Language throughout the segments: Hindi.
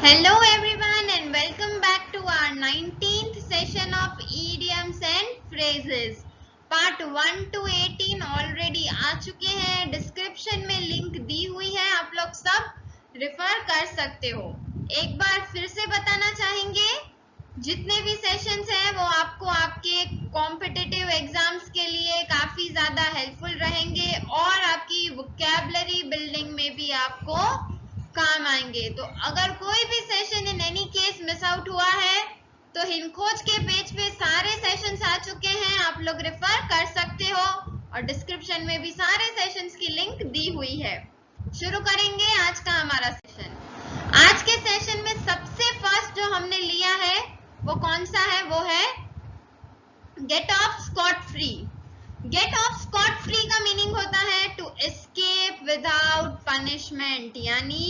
Hello everyone and welcome back to our 19th session of idioms and phrases. Part 1 to 18 already आ चुके हैं. डिस्क्रिप्शन में लिंक दी हुई है, आप लोग सब रेफर कर सकते हो. एक बार फिर से बताना चाहेंगे, जितने भी सेशंस हैं वो आपको आपके कॉम्पिटिटिव एग्जाम्स के लिए काफी ज्यादा हेल्पफुल रहेंगे और आपकी वोकैबुलरी बिल्डिंग में भी आपको काम आएंगे. तो अगर कोई भी session in any case miss out हुआ है तो हिमखोज के पेज पे सारे सेशंस आ चुके हैं, आप लोग रेफर कर सकते हो और डिस्क्रिप्शन में भी सारे सेशंस की लिंक दी हुई है. शुरू करेंगे आज का हमारा सेशन. आज के सेशन में सबसे फर्स्ट जो हमने लिया है वो कौन सा है? वो है get off scot free. Get off scot free का मीनिंग होता है टू एस्केप विदाउट पनिशमेंट, यानी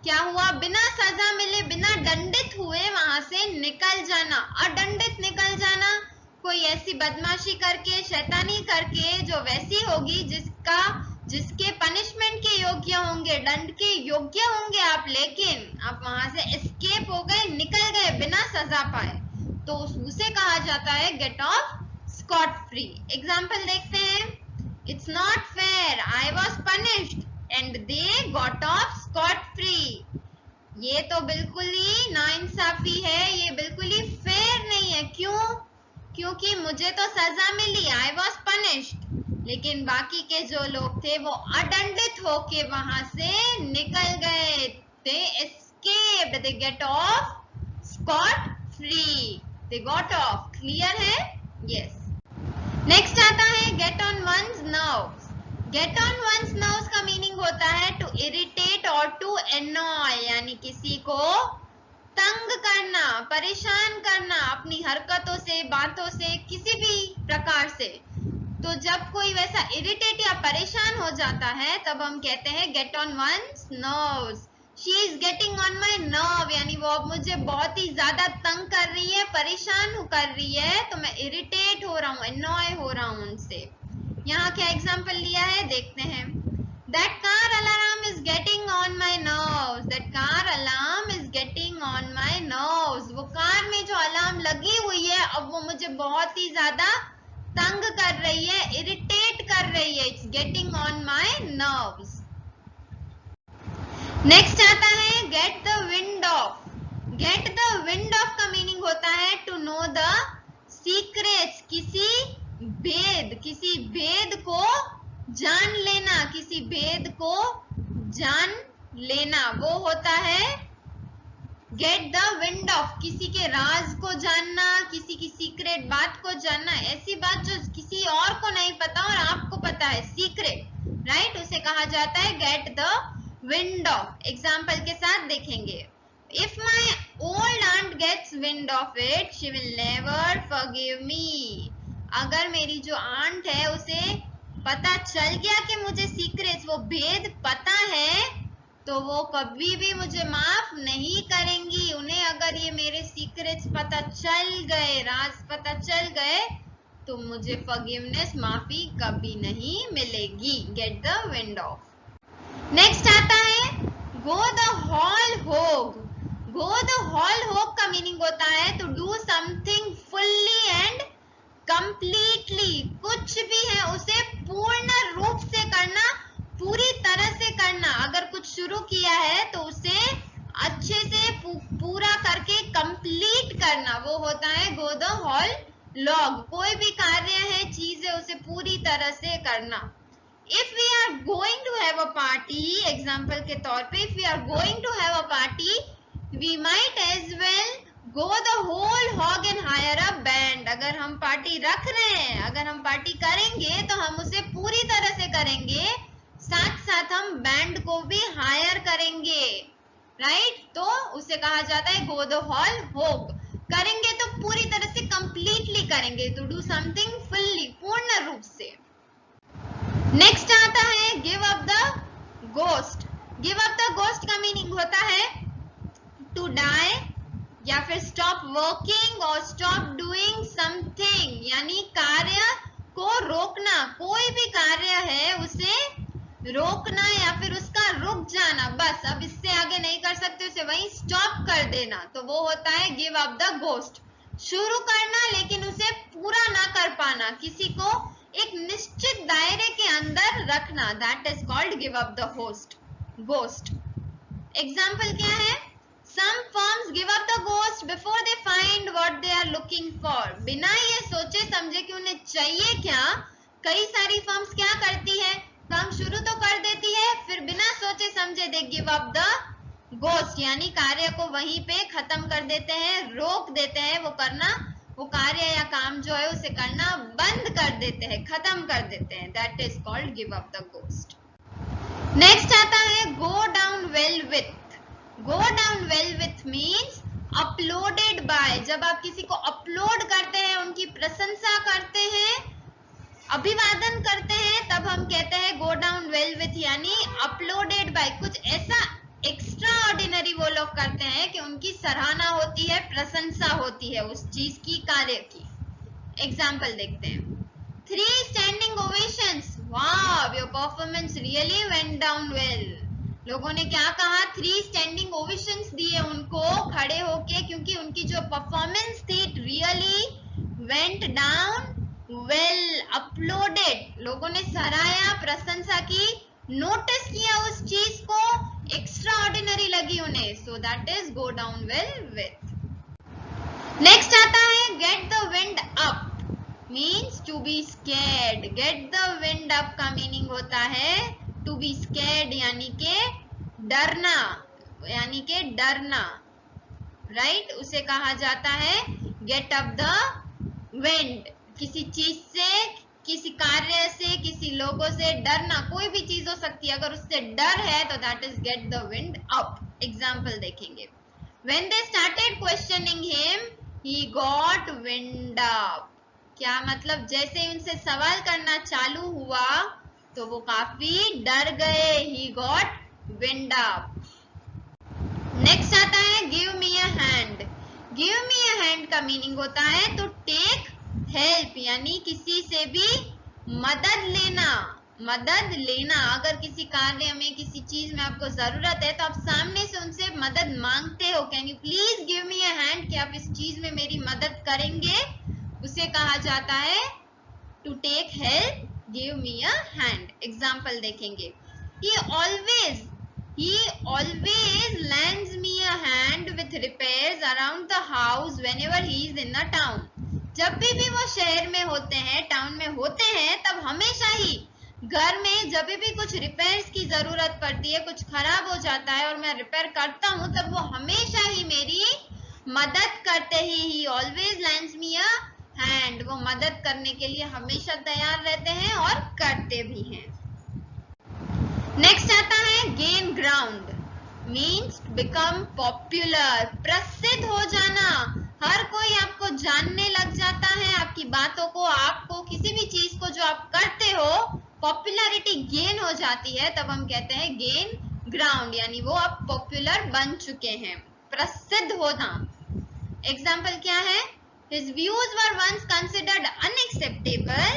क्या हुआ, बिना सजा मिले, बिना दंडित हुए वहां से निकल जाना. अदंडित निकल जाना, कोई ऐसी बदमाशी करके, शैतानी करके जो वैसी होगी जिसके पनिशमेंट के योग्य होंगे, दंड के योग्य होंगे आप, लेकिन आप वहां से एस्केप हो गए, निकल गए बिना सजा पाए, तो उसे कहा जाता है get off scot free. Example देखते हैं. It's not fair, I was punished and they got off scot free. ये तो बिल्कुल ही नाइंसाफी है, ये बिल्कुल ही फेयर नहीं है. क्यों? क्योंकि मुझे तो सजा मिली, आई वॉज पनिश्ड, लेकिन बाकी के जो लोग थे वो अदंडित होके वहां से निकल गए. They escaped, they get off scot free, they got off. Clear है? यस. नेक्स्ट आता है get on one's nerves. Get on one's nerves का मीनिंग होता है टू इरिटेट और टू एनॉय, यानी किसी को तंग करना, परेशान करना अपनी हरकतों से, बातों से, किसी भी प्रकार से. तो जब कोई वैसा इरिटेट या परेशान हो जाता है तब हम कहते हैं get on one's nerves. She is getting on my nerve, यानी वो अब मुझे बहुत ही ज्यादा तंग कर रही है, परेशान कर रही है, तो मैं इरिटेट हो रहा हूँ, एनॉय हो रहा हूँ उनसे. यहाँ क्या एग्जाम्पल लिया है देखते हैं. That car alarm is getting on my nerves. That car alarm is getting on my nerves. वो कार में जो अलार्म लगी हुई है अब वो मुझे बहुत ही ज्यादा तंग कर रही है, इरिटेट कर रही है. It's getting on my nerves. Next आता है get the wind of. Gate the wind of का मीनिंग होता है टू नो द सीक्रेट्स, किसी भेद को जान लेना, किसी भेद को जान लेना, वो होता है गेट द विंड ऑफ. किसी के राज को जानना, किसी की सीक्रेट बात को जानना, ऐसी बात जो किसी और को नहीं पता और आपको पता है, सीक्रेट, राइट, उसे कहा जाता है get the wind of. Example के साथ देखेंगे. If my old aunt gets wind of it she will never forgive me. अगर मेरी जो आंट है उसे पता चल गया कि मुझे सीक्रेट्स, वो भेद पता है, तो वो कभी भी मुझे माफ नहीं करेंगी. उन्हें अगर ये मेरे सीक्रेट्स पता चल गए, राज पता चल गए, तो मुझे फॉरगिवनेस, माफी कभी नहीं मिलेगी. Gate the wind of. Next आता है गो द होल होग. गो द होल होग का मीनिंग होता है to do something fully and completely. कुछ भी है उसे पूर्ण रूप से करना, पूरी तरह से करना. अगर कुछ शुरू किया है तो उसे अच्छे से पूरा करके कंप्लीट करना, वो होता है गो द होल लॉग. कोई भी कार्य है, चीज है, उसे पूरी तरह से करना. If we are going to have a party, example के तौर पे, if we are going to have a party, we might as well go the whole hog and hire a band. अगर हम पार्टी रख रहे हैं, अगर हम पार्टी करेंगे तो हम उसे पूरी तरह से करेंगे, साथ साथ हम बैंड को भी हायर करेंगे, राइट. तो उसे कहा जाता है गो द होल होग. करेंगे तो पूरी तरह से कंप्लीटली करेंगे, टू डू समथिंग फुल्ली, पूर्ण रूप से. नेक्स्ट आता है give up the ghost. Give up the ghost का मीनिंग होता है टू डाई या फिर स्टॉप वर्किंग और स्टॉप डूइंग समथिंग, यानी कार्य को रोकना. कोई भी कार्य है उसे रोकना या फिर उसका रुक जाना, बस अब इससे आगे नहीं कर सकते, उसे वहीं स्टॉप कर देना, तो वो होता है गिव अप द गोस्ट। शुरू करना लेकिन उसे पूरा ना कर पाना, किसी को एक निश्चित दायरे के अंदर रखना, that is called give up the ghost. Example क्या है? Some firms give up the ghost before they find what they are looking for. बिना ये सोचे समझे कि उन्हें चाहिए क्या, कई सारी फर्म्स क्या करती है, काम शुरू तो कर देती है, फिर बिना सोचे समझे they give up the ghost, यानी कार्य को वहीं पे खत्म कर देते हैं, रोक देते हैं, वो कार्य या काम जो है उसे करना बंद कर देते हैं, खत्म कर देते हैं, that is called give up the ghost. Next आता है go down well with. Go down well with means applauded by. जब आप किसी को अपलोड करते हैं, उनकी प्रशंसा करते हैं, अभिवादन करते हैं, तब हम कहते हैं गो डाउन वेल विथ, यानी अपलोडेड बाय। कुछ ऐसा एक्स्ट्रा ऑर्डिनरी वो लोग करते हैं कि उनकी सराहना होती है, प्रशंसा होती है उस चीज की, कार्य की। एग्जाम्पल देखते हैं। 3 standing ovations. Wow, your performance really went down well. लोगों ने क्या कहा? 3 standing ovations दिए उनको खड़े होके, क्योंकि उनकी जो परफॉर्मेंस थी really went down well, uploaded, लोगों ने सराहा, प्रशंसा की, नोटिस किया उस चीज को, एक्स्ट्रा ऑर्डिनरी लगी उन्हें, so that is go down well with. Next आता है get the wind up, means to be scared. Get the wind up का मीनिंग होता है टू बी स्कैर्ड, यानी के डरना, राइट? उसे कहा जाता है गेट अप द विंड। किसी चीज से, किसी कार्य से, किसी लोगों से डरना, कोई भी चीज हो सकती है, अगर उससे डर है तो that is get the wind up. Example देखेंगे। When they started questioning him, he got wind up. क्या मतलब? जैसे ही उनसे सवाल करना चालू हुआ तो वो काफी डर गए, he got wind up. Next आता है give me a hand. give me a hand का मीनिंग होता है to take help, यानी किसी से भी मदद लेना। अगर किसी कार्य में, किसी चीज में आपको जरूरत है तो आप सामने से उनसे मदद मांगते हो, can you please give me a hand, कि आप इस चीज में मेरी मदद करेंगे, उसे कहा जाता है to take help, give me a hand. Example देखेंगे। He always lends me a hand with repairs around the house whenever he is in a town. जब भी वो शहर में होते हैं, टाउन में होते हैं, तब हमेशा ही घर में जब भी कुछ रिपेयर्स की जरूरत पड़ती है, कुछ खराब हो जाता है और मैं रिपेयर करता हूँ, तब वो हमेशा ही मेरी मदद करते ही। He always lends me a hand. वो मदद करने के लिए हमेशा तैयार रहते हैं और करते भी हैं। नेक्स्ट आता है gain ground, means become popular, प्रसिद्ध हो जाना। हर कोई आपको जानने लग जाता है, आपकी बातों को, आपको, किसी भी चीज को जो आप करते हो, पॉपुलैरिटी गेन हो जाती है, तब हम कहते हैं गेन ग्राउंड, यानी वो आप पॉपुलर बन चुके हैं, प्रसिद्ध होना। एग्जाम्पल क्या है? His views were once considered unacceptable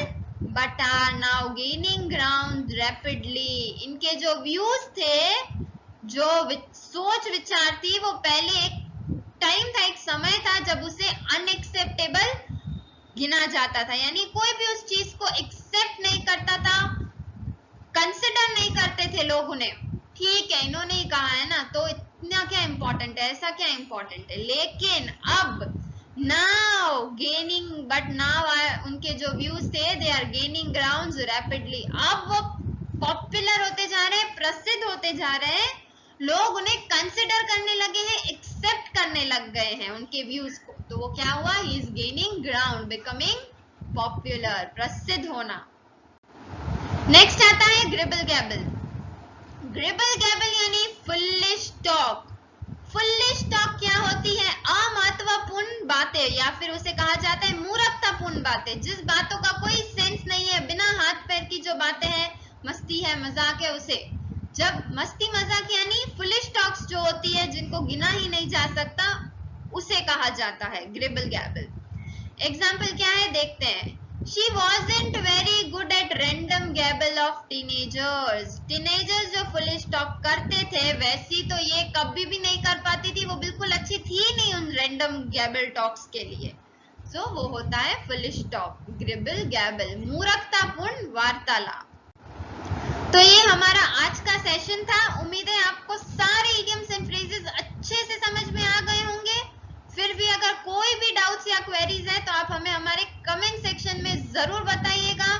but are now gaining ground rapidly. इनके जो व्यूज थे, जो सोच विचार थी, वो पहले एक टाइम था, एक समय था जब उसे अनएक्सेप्टेबल गिना जाता था, यानी कोई भी उस चीज को एक्सेप्ट नहीं करता था, कंसिडर नहीं करते थे लोग उन्हें। ठीक है, इन्होंने ही कहा है ना, तो इतना क्या इम्पोर्टेंट है, ऐसा क्या इम्पोर्टेंट है। लेकिन अब नाउ गेनिंग, बट नाउ उनके जो व्यूज थे, they are gaining ground rapidly. अब वो पॉपुलर होते जा रहे हैं, प्रसिद्ध होते जा रहे हैं, लोग उन्हें कंसिडर करने लगे हैं, एक्सेप्ट करने लग गए हैं उनके व्यूज को, तो वो क्या हुआ? He is gaining ground, becoming popular, प्रसिद्ध होना। नेक्स्ट आता है ग्रिबल गैबल। ग्रिबल गैबल यानी फुलिश टॉक। फुलिश टॉक क्या होती है? अमहत्वपूर्ण बातें, या फिर उसे कहा जाता है मूर्खतापूर्ण बातें, जिस बातों का कोई सेंस नहीं है, बिना हाथ पैर की जो बातें हैं, मस्ती है, मजाक है, उसे जब मस्ती मजाक यानी फुलिश टॉक्स जो होती है, जिनको गिना ही नहीं जा सकता, उसे कहा जाता है ग्रिबल गैबल। एग्जाम्पल क्या है देखते हैं। She wasn't very good at random gabble of teenagers. Teenagers जो फुलिश टॉक करते थे, वैसी तो ये कभी भी नहीं कर पाती रैंडम गैबल टॉक्स के लिए। सो वो होता है फुल स्टॉप, ग्रिबल गैबल, मूर्खतापूर्ण वार्तालाप। तो ये हमारा आज का सेशन था। उम्मीद है आपको सारे इडियम्स एंड फ्रेजेस अच्छे से समझ में आ गए होंगे। फिर भी अगर कोई भी डाउट्स या क्वेरीज है तो आप हमें हमारे कमेंट सेक्शन में जरूर बताइएगा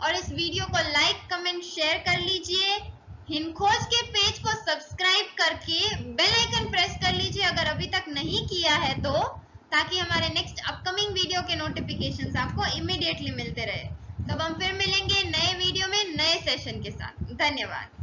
और इस वीडियो को लाइक कमेंट शेयर कर लीजिए। हिंदखोज के पेज को सब्सक्राइब करके बेल आइकन प्रेस कर लीजिए अगर अभी तक नहीं किया है तो, ताकि हमारे नेक्स्ट अपकमिंग वीडियो के नोटिफिकेशंस आपको इमीडिएटली मिलते रहे। तब हम फिर मिलेंगे नए वीडियो में नए सेशन के साथ। धन्यवाद।